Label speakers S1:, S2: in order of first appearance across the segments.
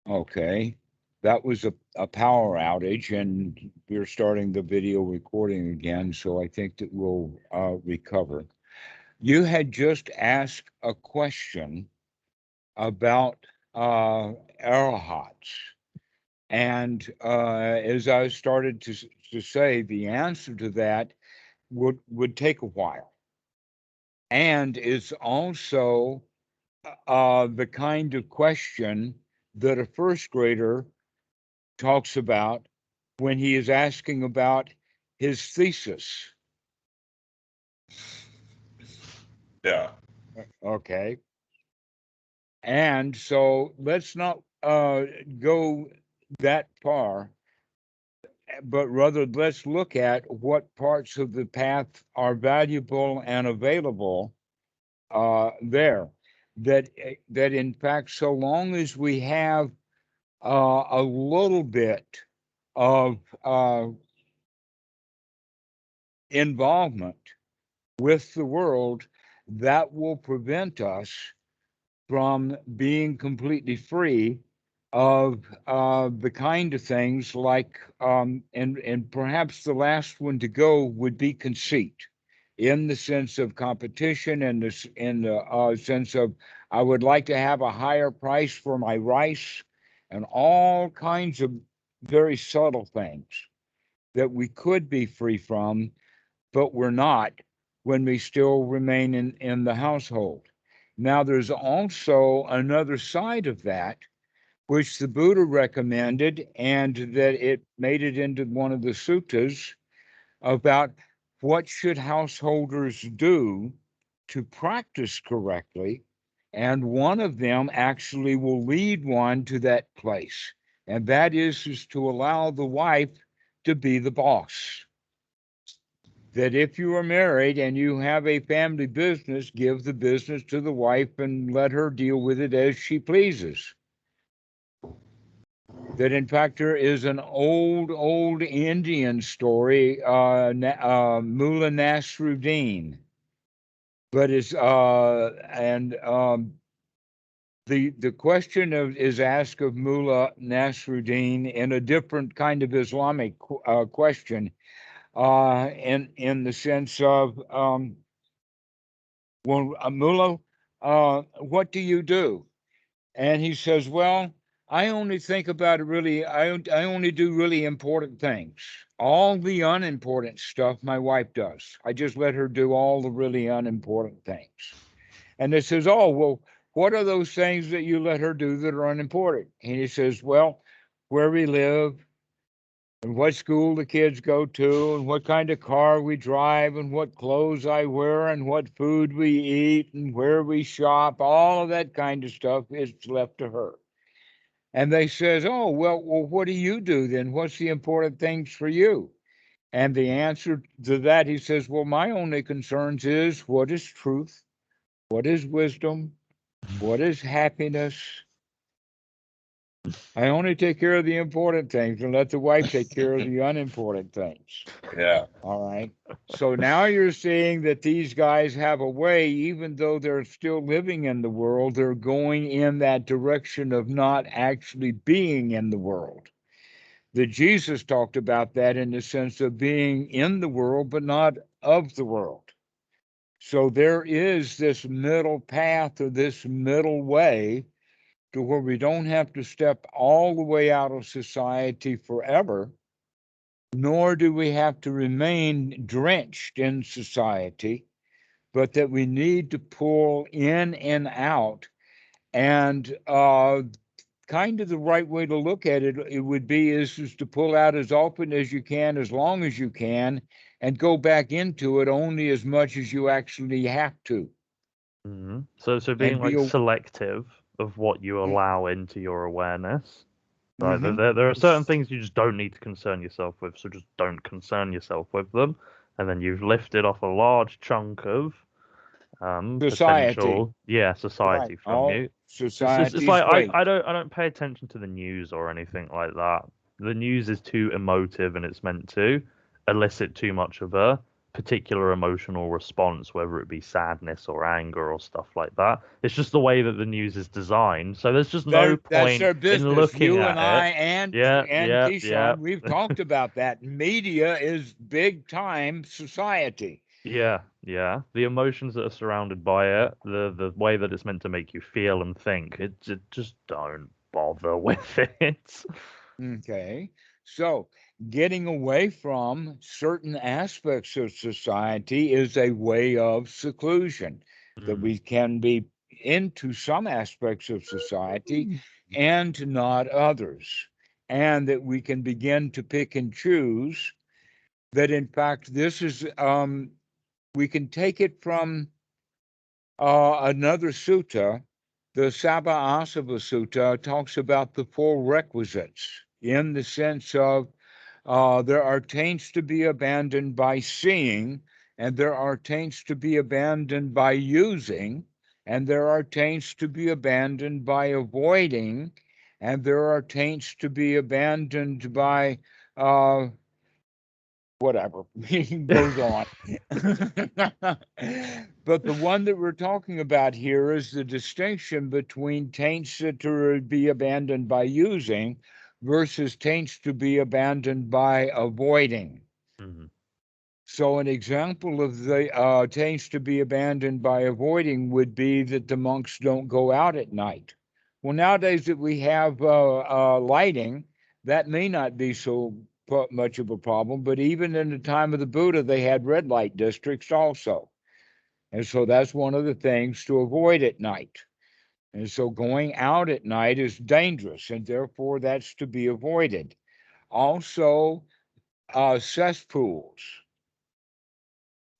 S1: Okay. That was a power outage, and we're starting the video recording again, so I think that we'll recover. You had just asked a question about arahats. And as I started to say, the answer to that would take a while, and is also the kind of question that a first grader talks about when he is asking about his thesis.
S2: Yeah.
S1: Okay. And so let's not go that far, but rather let's look at what parts of the path are valuable and available there. That in fact, so long as we have a little bit of involvement with the world, that will prevent us from being completely free of the kind of things like, and perhaps the last one to go would be conceit, in the sense of competition, and this in the sense of I would like to have a higher price for my rice, and all kinds of very subtle things that we could be free from, but we're not when we still remain in the household. Now, there's also another side of that, which the Buddha recommended, and that it made it into one of the suttas about what should householders do to practice correctly. And one of them actually will lead one to that place. And that is to allow the wife to be the boss. That if you are married and you have a family business, give the business to the wife and let her deal with it as she pleases. That in fact there is an old Indian story, Mullah Nasruddin, but it's and the question is asked of Mullah Nasruddin in a different kind of Islamic question, in the sense of, well, Mullah, what do you do? And he says, well, I only think about it really, I only do really important things. All the unimportant stuff my wife does. I just let her do all the really unimportant things. And they says, oh, well, what are those things that you let her do that are unimportant? And he says, well, where we live, and what school the kids go to, and what kind of car we drive, and what clothes I wear, and what food we eat, and where we shop, all of that kind of stuff is left to her. And they says, oh, well, what do you do then? What's the important things for you? And the answer to that, he says, well, my only concerns is what is truth? What is wisdom? What is happiness? I only take care of the important things and let the wife take care of the unimportant things.
S2: Yeah.
S1: All right. So now you're seeing that these guys have a way, even though they're still living in the world, they're going in that direction of not actually being in the world. That Jesus talked about that in the sense of being in the world, but not of the world. So there is this middle path, or this middle way, to where we don't have to step all the way out of society forever, nor do we have to remain drenched in society, but that we need to pull in and out. And kind of the right way to look at it, it would be is to pull out as often as you can, as long as you can, and go back into it only as much as you actually have to.
S3: So being
S1: And be
S3: like
S1: a,
S3: selective of what you allow into your awareness. Like
S1: mm-hmm.
S3: there are certain things you just don't need to concern yourself with, so just don't concern yourself with them, and then you've lifted off a large chunk of
S1: Society.
S3: potential
S1: Right.
S3: society from
S1: All
S3: you. It's
S1: society's
S3: like
S1: great.
S3: I don't pay attention to the news or anything like that. The news is too emotive and it's meant to elicit too much of a particular emotional response, whether it be sadness or anger or stuff like that. It's just the way that the news is designed. So there's just no
S1: That's
S3: point
S1: their
S3: in
S1: business.
S3: looking
S1: You
S3: at
S1: and I
S3: it.
S1: and
S3: Yeah, yeah, yeah.
S1: Keyshawn, we've talked about that. Media is big time society.
S3: Yeah, yeah. The emotions that are surrounded by it, the way that it's meant to make you feel and think, it just don't bother with it.
S1: Okay. So getting away from certain aspects of society is a way of seclusion, that
S3: Mm,
S1: we can be into some aspects of society and not others, and that we can begin to pick and choose. That in fact, this is, we can take it from another sutta. The Sabha Asava Sutta talks about the four requisites in the sense of there are taints to be abandoned by seeing, and there are taints to be abandoned by using, and there are taints to be abandoned by avoiding, and there are taints to be abandoned by whatever goes on. But the one that we're talking about here is the distinction between taints that are to be abandoned by using versus taints to be abandoned by avoiding.
S3: mhm.
S1: So, an example of the taints to be abandoned by avoiding would be that the monks don't go out at night. Well, nowadays that we have lighting, that may not be so much of a problem, but even in the time of the Buddha, they had red light districts also. And so that's one of the things to avoid at night. And so going out at night is dangerous, and therefore that's to be avoided. Also, cesspools.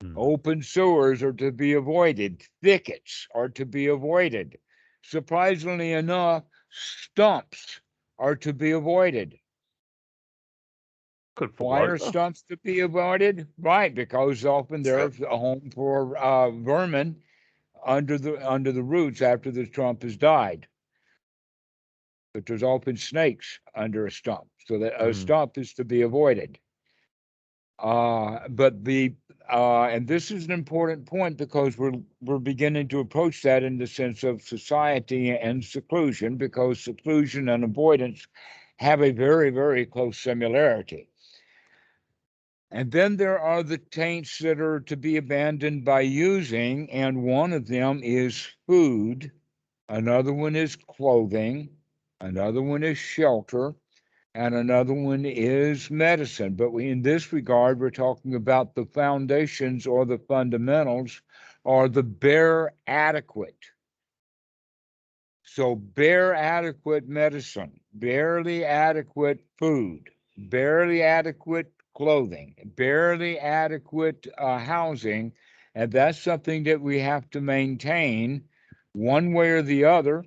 S3: Mm.
S1: Open sewers are to be avoided. Thickets are to be avoided. Surprisingly enough, stumps are to be avoided.
S3: Good for
S1: Why are
S3: water.
S1: stumps to be avoided? Right, because often they're a home for vermin under the roots after the stump has died. But there's often snakes under a stump, so that a
S3: Mm,
S1: stump is to be avoided. But the and this is an important point because we're beginning to approach that in the sense of society and seclusion, because seclusion and avoidance have a very, very close similarity. And then there are the taints that are to be abandoned by using, and one of them is food, another one is clothing, another one is shelter, and another one is medicine. But in this regard, we're talking about the foundations or the fundamentals or the bare adequate. So, bare adequate medicine, barely adequate food, barely adequate clothing, barely adequate housing. And that's something that we have to maintain one way or the other,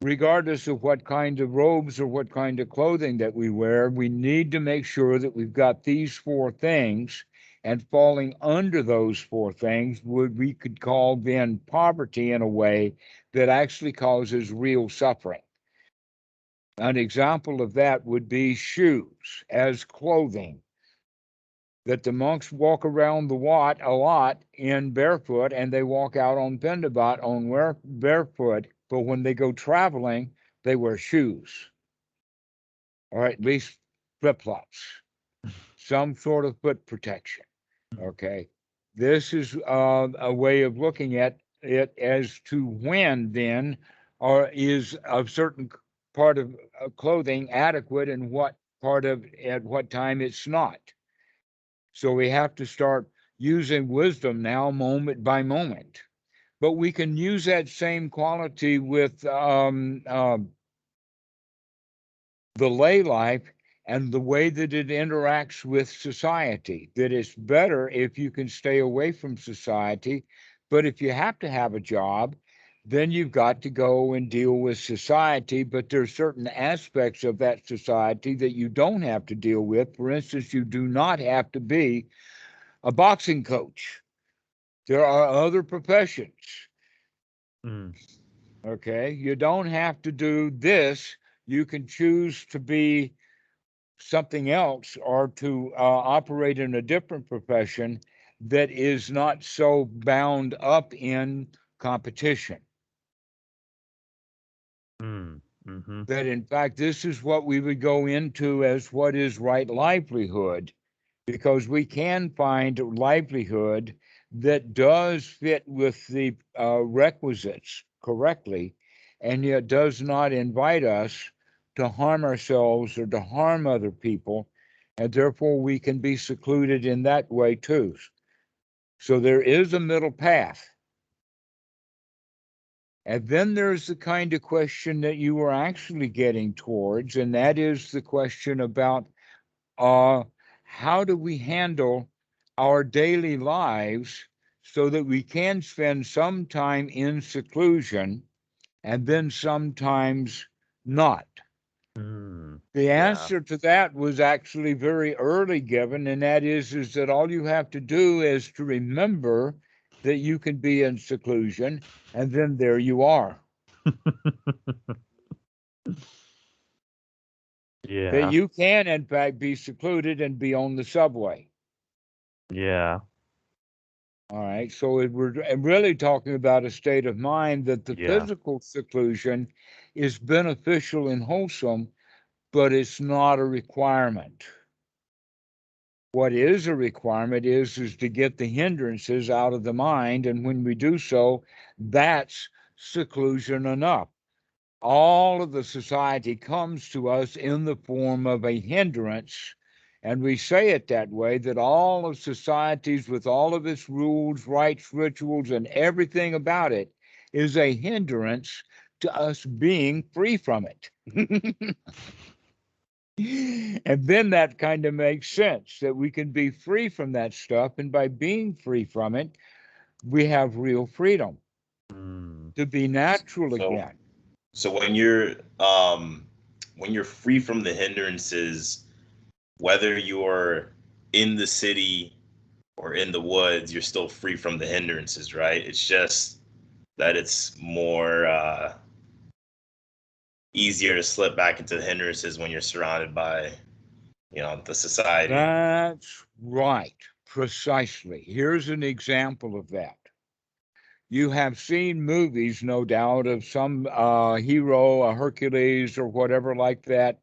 S1: regardless of what kind of robes or what kind of clothing that we wear. We need to make sure that we've got these four things, and falling under those four things would we could call then poverty in a way that actually causes real suffering. An example of that would be shoes as clothing, that the monks walk around the Wat a lot in barefoot, and they walk out on Pendabat on barefoot, but when they go traveling, they wear shoes, or at least flip-flops, some sort of foot protection. Okay. This is a way of looking at it as to when then or is a certain part of clothing adequate and what part of at what time it's not. So we have to start using wisdom now, moment by moment. But we can use that same quality with the lay life and the way that it interacts with society. That it's better if you can stay away from society. But if you have to have a job, then you've got to go and deal with society. But there's certain aspects of that society that you don't have to deal with. For instance, you do not have to be a boxing coach. There are other professions.
S3: mm,
S1: Okay. You don't have to do this. You can choose to be something else or to operate in a different profession that is not so bound up in competition.
S3: Mm-hmm.
S1: That in fact, this is what we would go into as what is right livelihood, because we can find livelihood that does fit with the requisites correctly, and yet does not invite us to harm ourselves or to harm other people, and therefore we can be secluded in that way too. So there is a middle path. And then there's the kind of question that you were actually getting towards, and that is the question about how do we handle our daily lives so that we can spend some time in seclusion and then sometimes not. The answer to that was actually very early given, and that is that all you have to do is to remember that you can be in seclusion, and then there you are.
S3: Yeah.
S1: That you can, in fact, be secluded and be on the subway.
S3: Yeah.
S1: All right. So we're really talking about a state of mind that the
S3: Yeah.
S1: physical seclusion is beneficial and wholesome, but it's not a requirement. What is a requirement is to get the hindrances out of the mind. And when we do so, that's seclusion enough. All of the society comes to us in the form of a hindrance. And we say it that way, that all of societies with all of its rules, rites, rituals, and everything about it is a hindrance to us being free from it. And then that kind of makes sense, that we can be free from that stuff. And by being free from it, we have real freedom to be natural again.
S2: So when you're free from the hindrances, whether you're in the city or in the woods, you're still free from the hindrances, right? It's just that it's more easier to slip back into the hindrances when you're surrounded by, the society.
S1: That's right, precisely. Here's an example of that. You have seen movies, no doubt, of some hero, a Hercules or whatever like that,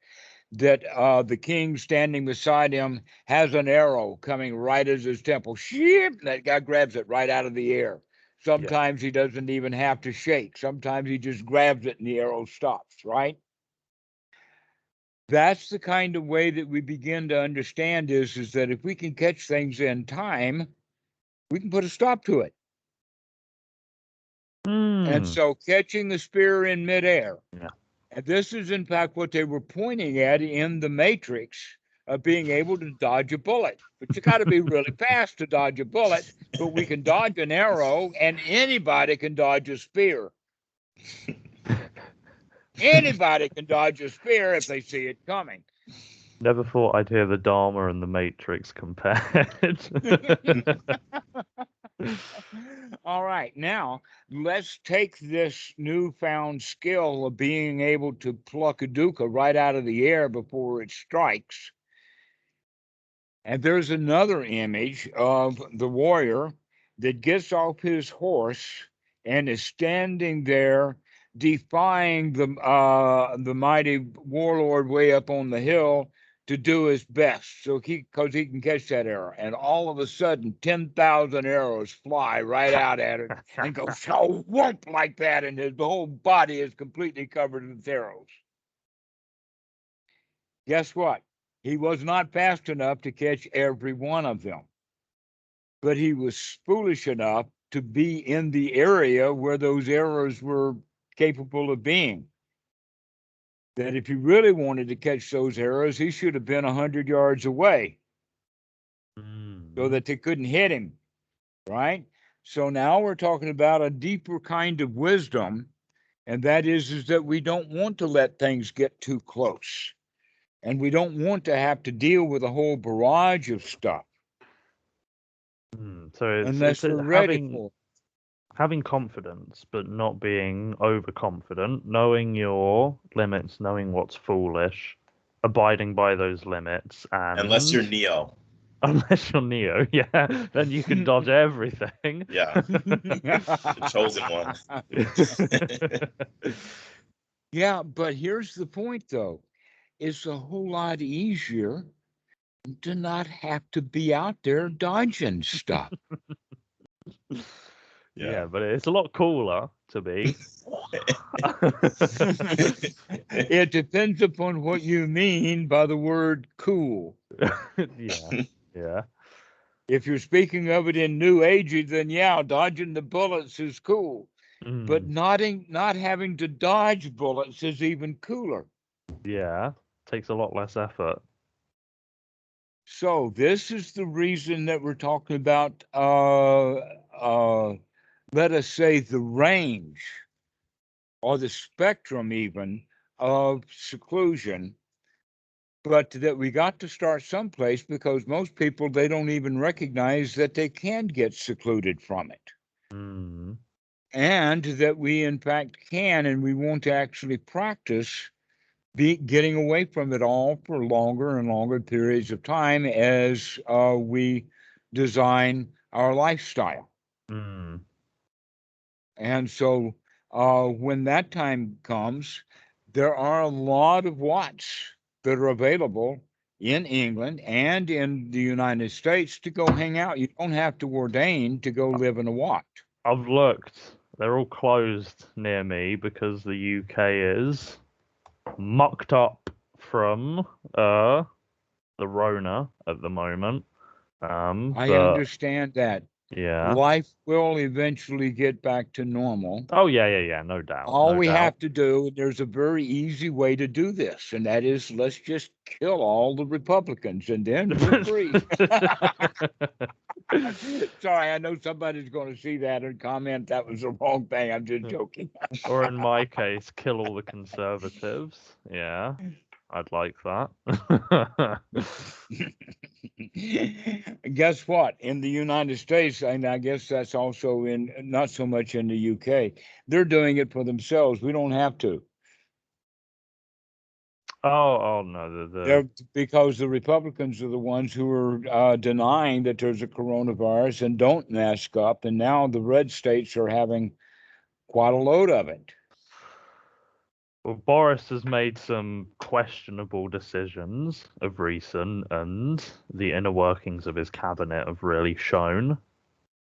S1: that the king standing beside him has an arrow coming right as his temple. Sheep! That guy grabs it right out of the air. Sometimes he doesn't even have to shake. Sometimes he just grabs it and the arrow stops, right? That's the kind of way that we begin to understand is that if we can catch things in time, we can put a stop to it. And so catching the spear in midair, and this is in fact what they were pointing at in the Matrix of being able to dodge a bullet. But you got to be really fast to dodge a bullet, but we can dodge an arrow, and anybody can dodge a spear. Anybody can dodge a spear if they see it coming.
S3: Never thought I'd hear the Dharma and the Matrix compared.
S1: All right, now let's take this newfound skill of being able to pluck a dukkha right out of the air before it strikes. And there's another image of the warrior that gets off his horse and is standing there defying the mighty warlord way up on the hill to do his best, so because he can catch that arrow. And all of a sudden 10,000 arrows fly right out at it and go so whoop like that, and his whole body is completely covered with arrows. Guess what? He was not fast enough to catch every one of them, but he was foolish enough to be in the area where those arrows were capable of being. That if he really wanted to catch those arrows, he should have been 100 yards away so that they couldn't hit him, right? So now we're talking about a deeper kind of wisdom, and that is that we don't want to let things get too close. And we don't want to have to deal with a whole barrage of stuff.
S3: So
S1: unless we're ready for it.
S3: Having confidence, but not being overconfident, knowing your limits, knowing what's foolish, abiding by those limits, and
S2: unless you're Neo.
S3: Unless you're Neo, yeah, then you can dodge everything.
S2: Yeah, the chosen one.
S1: Yeah, but here's the point, though. It's a whole lot easier to not have to be out there dodging stuff.
S3: Yeah, but it's a lot cooler to be.
S1: It depends upon what you mean by the word cool.
S3: Yeah.
S1: If you're speaking of it in New Age, then yeah, dodging the bullets is cool. But not having to dodge bullets is even cooler.
S3: Yeah, takes a lot less effort.
S1: So this is the reason that we're talking about, let us say, the range or the spectrum even of seclusion, but that we got to start someplace, because most people, they don't even recognize that they can get secluded from it. And that we in fact can, and we want to actually practice getting away from it all for longer and longer periods of time as we design our lifestyle. And so when that time comes, there are a lot of Watts that are available in England and in the United States to go hang out. You don't have to ordain to go live in a Watt.
S3: I've looked. They're all closed near me because the UK is mucked up from the Rona at the moment.
S1: I understand that.
S3: Yeah.
S1: Life will eventually get back to normal.
S3: Oh, yeah, no doubt.
S1: All we have to do, there's a very easy way to do this, and that is, let's just kill all the Republicans, and then we're free. Sorry, I know somebody's going to see that and comment that was the wrong thing. I'm just joking.
S3: Or in my case, kill all the conservatives. Yeah, I'd like that.
S1: Guess what? In the United States, and I guess that's also in, not so much in the UK, they're doing it for themselves. We don't have to.
S3: Oh no,
S1: because the Republicans are the ones who are denying that there's a coronavirus and don't mask up, and now the red states are having quite a load of it.
S3: Well, Boris has made some questionable decisions of recent, and the inner workings of his cabinet have really shown.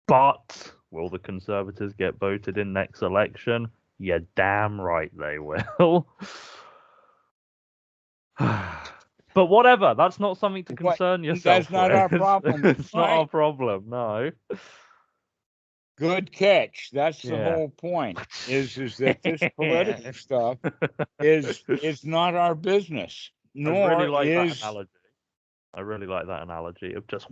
S3: But will the Conservatives get voted in next election? You're damn right they will. But whatever, that's not something to concern yourself
S1: That's not
S3: with.
S1: our problem.
S3: It's not our problem, no.
S1: Good catch. That's the whole point. Is that this political stuff is not our business. Nor
S3: I really like
S1: is
S3: that analogy. I really like that analogy of just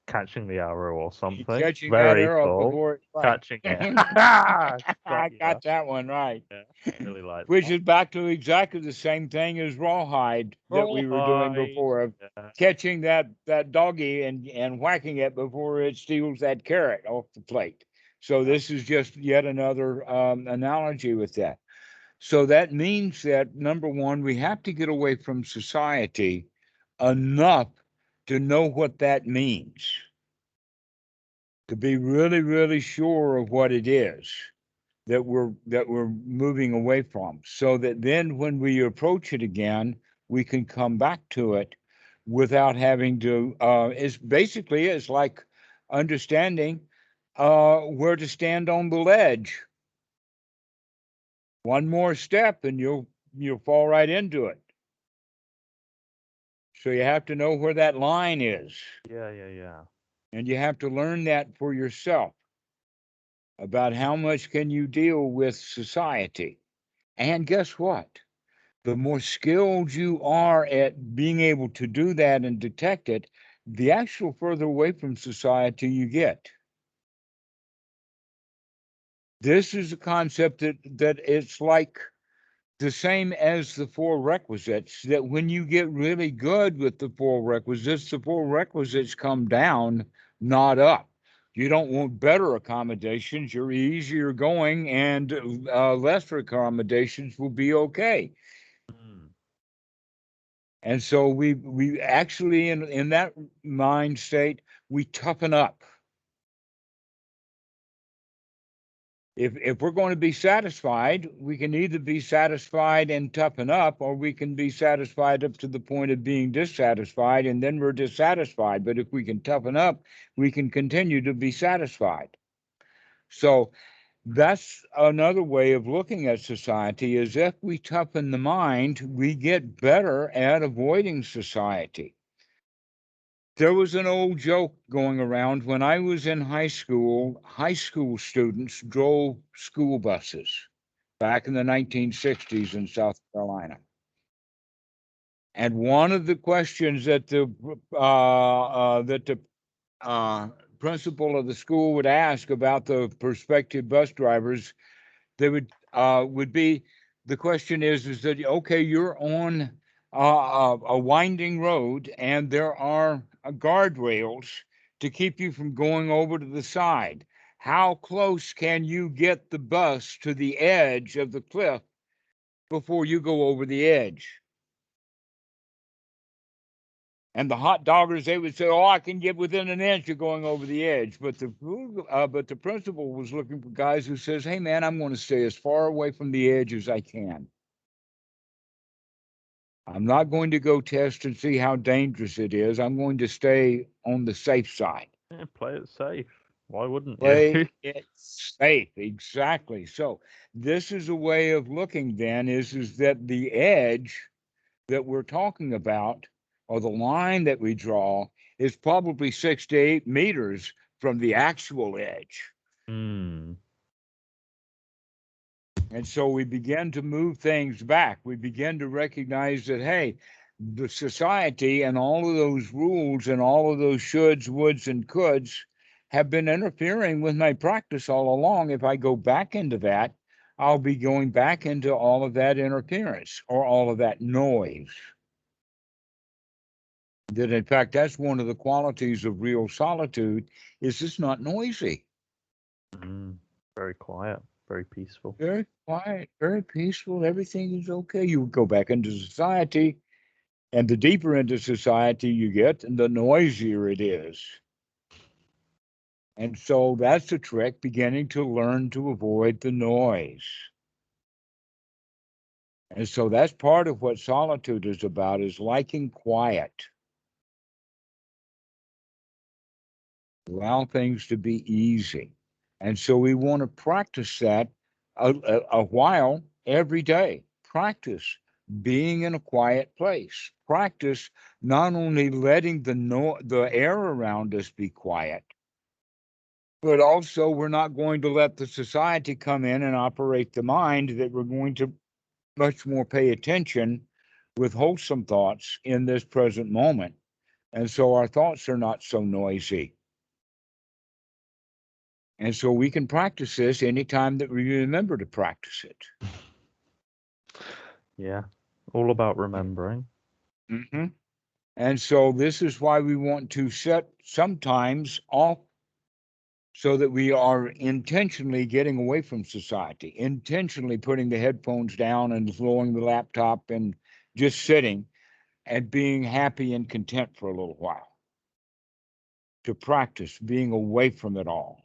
S3: catching the arrow or something.
S1: Catching
S3: Very
S1: that arrow
S3: cool.
S1: before it
S3: Catching it.
S1: I got that one right.
S3: Yeah, I really like
S1: Which
S3: that.
S1: is back to exactly the same thing as rawhide that we were doing before, of catching that doggy and whacking it before it steals that carrot off the plate. So this is just yet another analogy with that. So that means that, number one, we have to get away from society enough to know what that means, to be really, really sure of what it is that we're moving away from, so that then when we approach it again, we can come back to it without having to. It's like understanding where to stand on the ledge. One more step and you'll fall right into it. So you have to know where that line is.
S3: Yeah.
S1: And you have to learn that for yourself, about how much can you deal with society. And guess what? The more skilled you are at being able to do that and detect it, the actual further away from society you get. This is a concept that it's like the same as the four requisites, that when you get really good with the four requisites come down, not up. You don't want better accommodations. You're easier going, and lesser accommodations will be okay. And so we actually in that mind state, we toughen up. If we're going to be satisfied, we can either be satisfied and toughen up, or we can be satisfied up to the point of being dissatisfied, and then we're dissatisfied. But if we can toughen up, we can continue to be satisfied. So that's another way of looking at society, is if we toughen the mind, we get better at avoiding society. There was an old joke going around when I was in high school students drove school buses back in the 1960s in South Carolina. And one of the questions that the principal of the school would ask about the prospective bus drivers, they would be, the question is that, okay, you're on a winding road and there are guardrails to keep you from going over to the side. How close can you get the bus to the edge of the cliff before you go over the edge? And the hot doggers, they would say, "Oh, I can get within an inch of going over the edge." But the principal was looking for guys who says, "Hey, man, I'm going to stay as far away from the edge as I can. I'm not going to go test and see how dangerous it is. I'm going to stay on the safe side."
S3: Yeah, play it safe. Why wouldn't
S1: Play
S3: you?
S1: it safe, exactly. So this is a way of looking. Then is that the edge that we're talking about, or the line that we draw, is probably 6 to 8 meters from the actual edge.
S3: Hmm.
S1: And so we begin to move things back. We begin to recognize that, hey, the society and all of those rules and all of those shoulds, woulds, and coulds have been interfering with my practice all along. If I go back into that, I'll be going back into all of that interference or all of that noise. That in fact, that's one of the qualities of real solitude, is it's not noisy.
S3: Very quiet, very peaceful.
S1: Very quiet, very peaceful. Everything is okay. You go back into society, and the deeper into society you get, and the noisier it is. And so that's the trick, beginning to learn to avoid the noise. And so that's part of what solitude is about, is liking quiet. Allow things to be easy. And so we want to practice that a while every day. Practice being in a quiet place. Practice not only letting the air around us be quiet, but also we're not going to let the society come in and operate the mind, that we're going to much more pay attention with wholesome thoughts in this present moment. And so our thoughts are not so noisy. And so we can practice this anytime that we remember to practice it.
S3: Yeah, all about remembering.
S1: Mm-hmm. And so this is why we want to set sometimes off, so that we are intentionally getting away from society, intentionally putting the headphones down and lowering the laptop and just sitting and being happy and content for a little while. To practice being away from it all.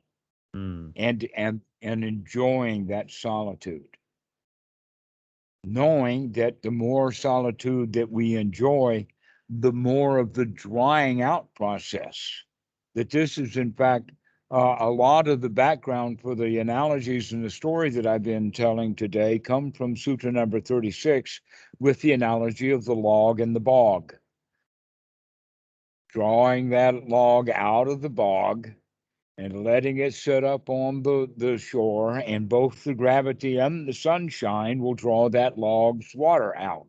S1: And enjoying that solitude, knowing that the more solitude that we enjoy, the more of the drying out process. That this is, in fact, a lot of the background for the analogies and the story that I've been telling today come from Sutra number 36, with the analogy of the log and the bog. Drawing that log out of the bog and letting it sit up on the shore, and both the gravity and the sunshine will draw that log's water out.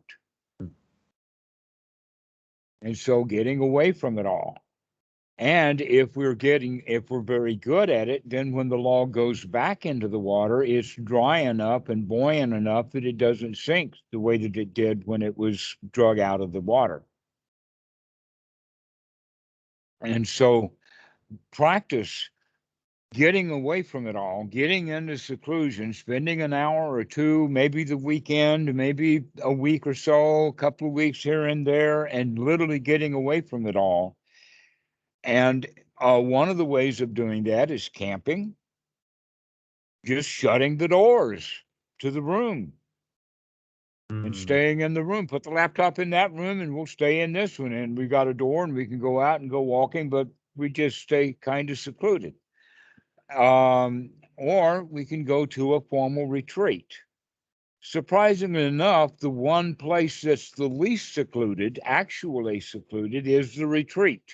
S1: And so getting away from it all. And if we're very good at it, then when the log goes back into the water, it's dry enough and buoyant enough that it doesn't sink the way that it did when it was drug out of the water. And so practice getting away from it all, getting into seclusion, spending an hour or two, maybe the weekend, maybe a week or so, a couple of weeks here and there, and literally getting away from it all. And one of the ways of doing that is camping, just shutting the doors to the room and staying in the room. Put the laptop in that room and we'll stay in this one. And we got a door and we can go out and go walking, but we just stay kind of secluded. Or we can go to a formal retreat. Surprisingly enough, the one place that's the least secluded, actually secluded, is the retreat,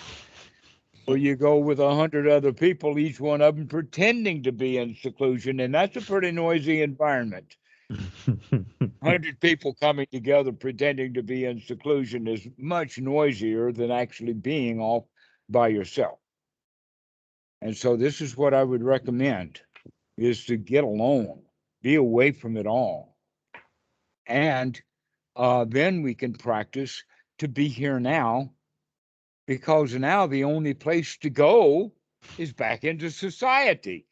S1: where you go with 100 other people, each one of them pretending to be in seclusion, and that's a pretty noisy environment. 100 people coming together pretending to be in seclusion is much noisier than actually being off by yourself. And so this is what I would recommend, is to get alone, be away from it all. And then we can practice to be here now, because now the only place to go is back into society.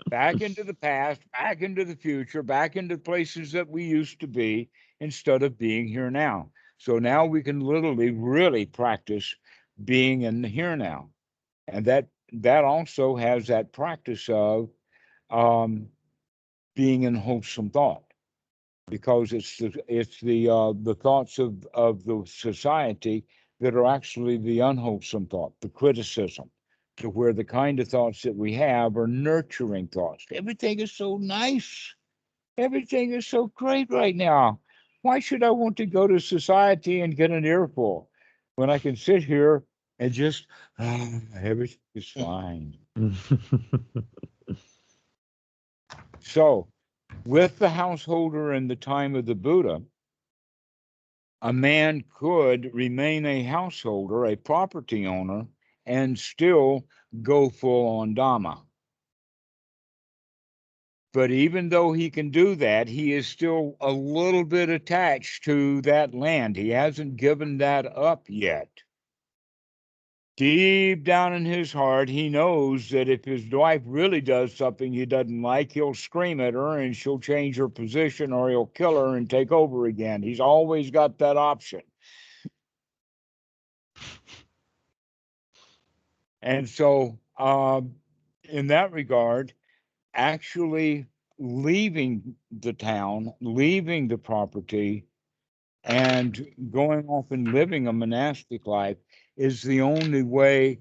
S1: Back into the past, back into the future, back into places that we used to be, instead of being here now. So now we can literally really practice being in the here now. And that also has that practice of being in wholesome thought, because it's the thoughts of the society that are actually the unwholesome thought, the criticism, to where the kind of thoughts that we have are nurturing thoughts. Everything is so nice. Everything is so great right now. Why should I want to go to society and get an earful when I can sit here and just, everything is fine. So, with the householder in the time of the Buddha, a man could remain a householder, a property owner, and still go full on Dhamma. But even though he can do that, he is still a little bit attached to that land. He hasn't given that up yet. Deep down in his heart, he knows that if his wife really does something he doesn't like, he'll scream at her and she'll change her position, or he'll kill her and take over again. He's always got that option. And so, in that regard, actually leaving the town, leaving the property, and going off and living a monastic life is the only way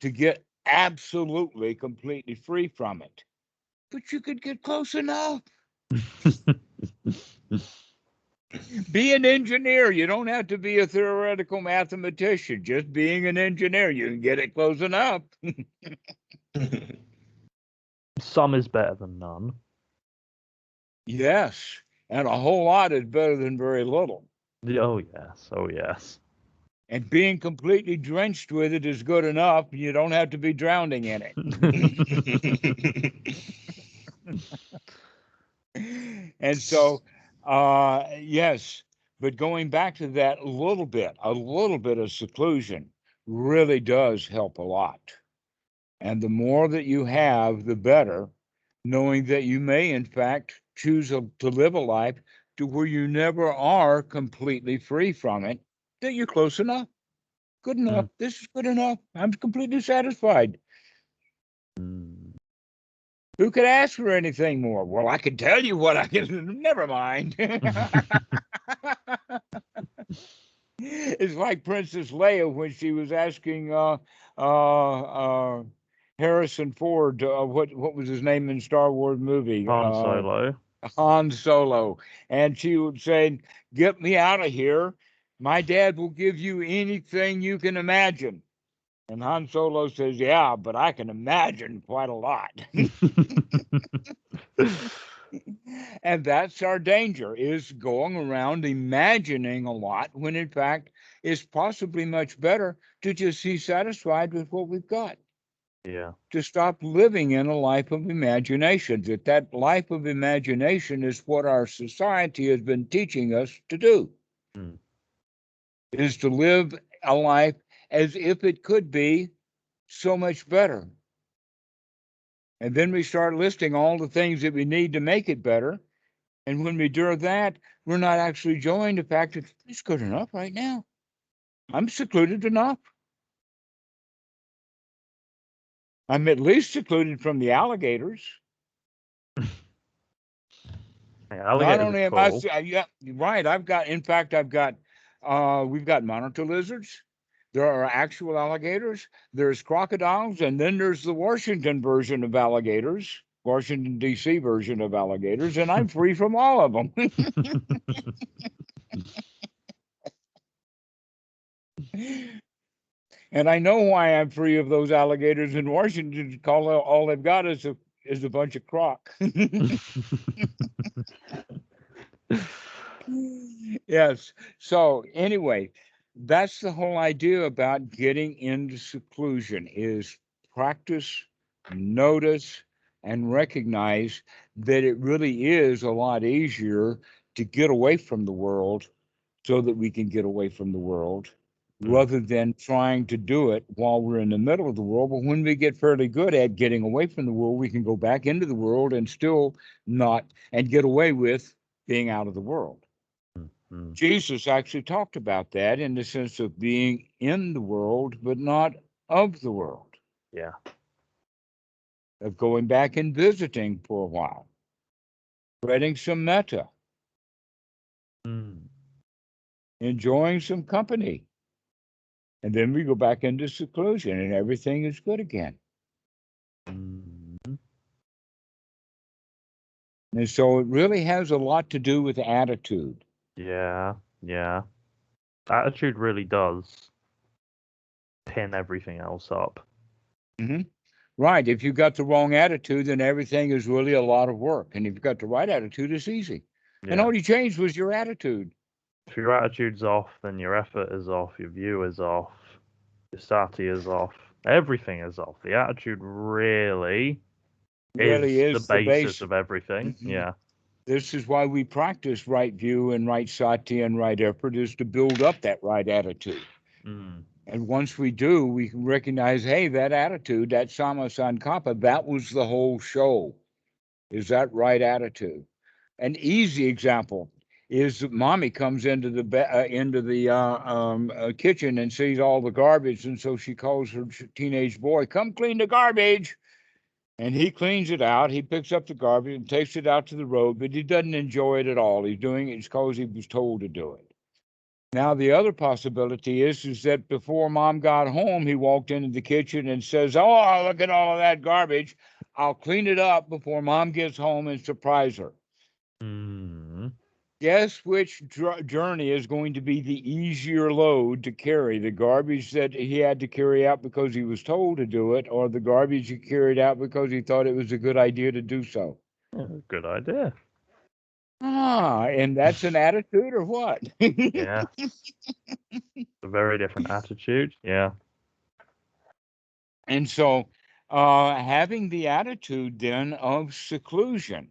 S1: to get absolutely completely free from it. But you could get close enough. Be an engineer. You don't have to be a theoretical mathematician. Just being an engineer, you can get it close enough.
S3: Some is better than none.
S1: Yes, and a whole lot is better than very little.
S3: Oh yes, oh yes.
S1: And being completely drenched with it is good enough. You don't have to be drowning in it. And so, yes, but going back to that a little bit of seclusion really does help a lot. And the more that you have, the better, knowing that you may, in fact, choose to live a life to where you never are completely free from it, that you're close enough. Good enough. This is good enough. I'm completely satisfied. Who could ask for anything more? Well, I can tell you what I can. Never mind. It's like Princess Leia when she was asking Harrison Ford, what was his name in Star Wars movie?
S3: Han Solo.
S1: Han Solo. And she would say, "Get me out of here. My dad will give you anything you can imagine." And Han Solo says, "Yeah, but I can imagine quite a lot." And that's our danger, is going around imagining a lot, when in fact it's possibly much better to just be satisfied with what we've got.
S3: Yeah.
S1: To stop living in a life of imagination. That life of imagination is what our society has been teaching us to do. Is to live a life as if it could be so much better. And then we start listing all the things that we need to make it better. And when we do that, we're not actually enjoying the fact that it's good enough right now. I'm secluded enough. I'm at least secluded from the alligators.
S3: Yeah,
S1: Not
S3: alligators
S1: only
S3: are
S1: am I,
S3: cool.
S1: yeah, right. We've got monitor lizards. There are actual alligators. There's crocodiles, and then there's the Washington version of alligators, Washington D.C. version of alligators, and I'm free from all of them. And I know why I'm free of those alligators in Washington. All they've got is a bunch of croc. Yes. So anyway, that's the whole idea about getting into seclusion is practice, notice, and recognize that it really is a lot easier to get away from the world so that we can get away from the world rather than trying to do it while we're in the middle of the world. But when we get fairly good at getting away from the world, we can go back into the world and still not and get away with being out of the world. Jesus actually talked about that in the sense of being in the world, but not of the world.
S3: Yeah.
S1: Of going back and visiting for a while, spreading some metta, enjoying some company. And then we go back into seclusion and everything is good again. And so it really has a lot to do with attitude.
S3: Yeah, yeah. Attitude really does pin everything else up.
S1: Mm-hmm. Right. If you've got the wrong attitude, then everything is really a lot of work. And if you've got the right attitude, it's easy.
S3: Yeah.
S1: And all you changed was your attitude.
S3: If your attitude's off, then your effort is off, your view is off, your sati is off, everything is off. The attitude really is the basis of everything.
S1: Mm-hmm.
S3: Yeah.
S1: This is why we practice right view and right sati and right effort, is to build up that right attitude. And once we do, we can recognize, hey, that attitude, that sama sankappa, that was the whole show. Is that right attitude? An easy example is that mommy comes into the kitchen and sees all the garbage, and so she calls her teenage boy, "Come clean the garbage." And he cleans it out. He picks up the garbage and takes it out to the road, but he doesn't enjoy it at all. He's doing it because he was told to do it. Now, the other possibility is that before mom got home, he walked into the kitchen and says, "Oh, look at all of that garbage. I'll clean it up before mom gets home and surprise her." Guess which journey is going to be the easier load to carry? The garbage that he had to carry out because he was told to do it, or the garbage he carried out because he thought it was a good idea to do so?
S3: Good idea.
S1: And that's an attitude or what?
S3: Yeah. A very different attitude. Yeah.
S1: And so having the attitude then of seclusion,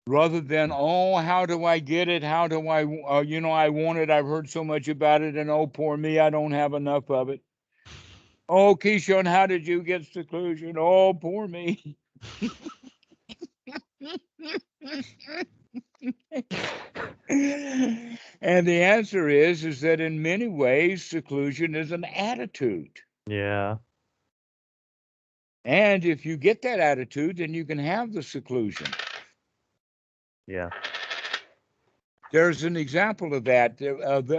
S1: rather than, oh, how do I get it? How do I, I want it. I've heard so much about it. And oh, poor me, I don't have enough of it. Oh, Keyshawn, how did you get seclusion? Oh, poor me. And the answer is that in many ways, seclusion is an attitude.
S3: Yeah.
S1: And if you get that attitude, then you can have the seclusion.
S3: Yeah.
S1: There's an example of that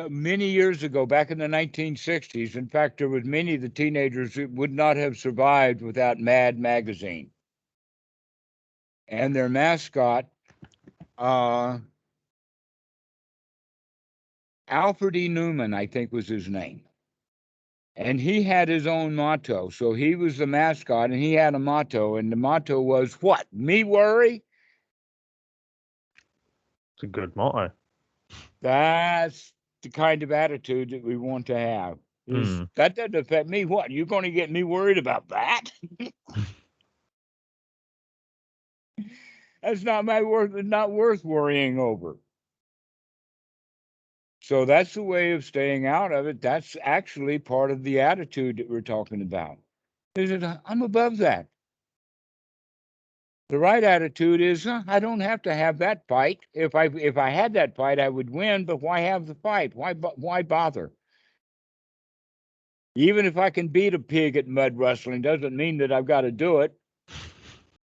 S1: many years ago, back in the 1960s. In fact, there was many of the teenagers that would not have survived without Mad magazine. And their mascot, Alfred E. Newman, I think was his name. And he had his own motto. So he was the mascot and he had a motto. And the motto was what? Me worry?
S3: It's a good motto.
S1: That's the kind of attitude that we want to have. That doesn't affect me. What? You're going to get me worried about that? That's not not worth worrying over. So that's the way of staying out of it. That's actually part of the attitude that we're talking about. He said, I'm above that. The right attitude is, I don't have to have that fight. If I had that fight, I would win. But why have the fight? Why bother? Even if I can beat a pig at mud wrestling, doesn't mean that I've got to do it.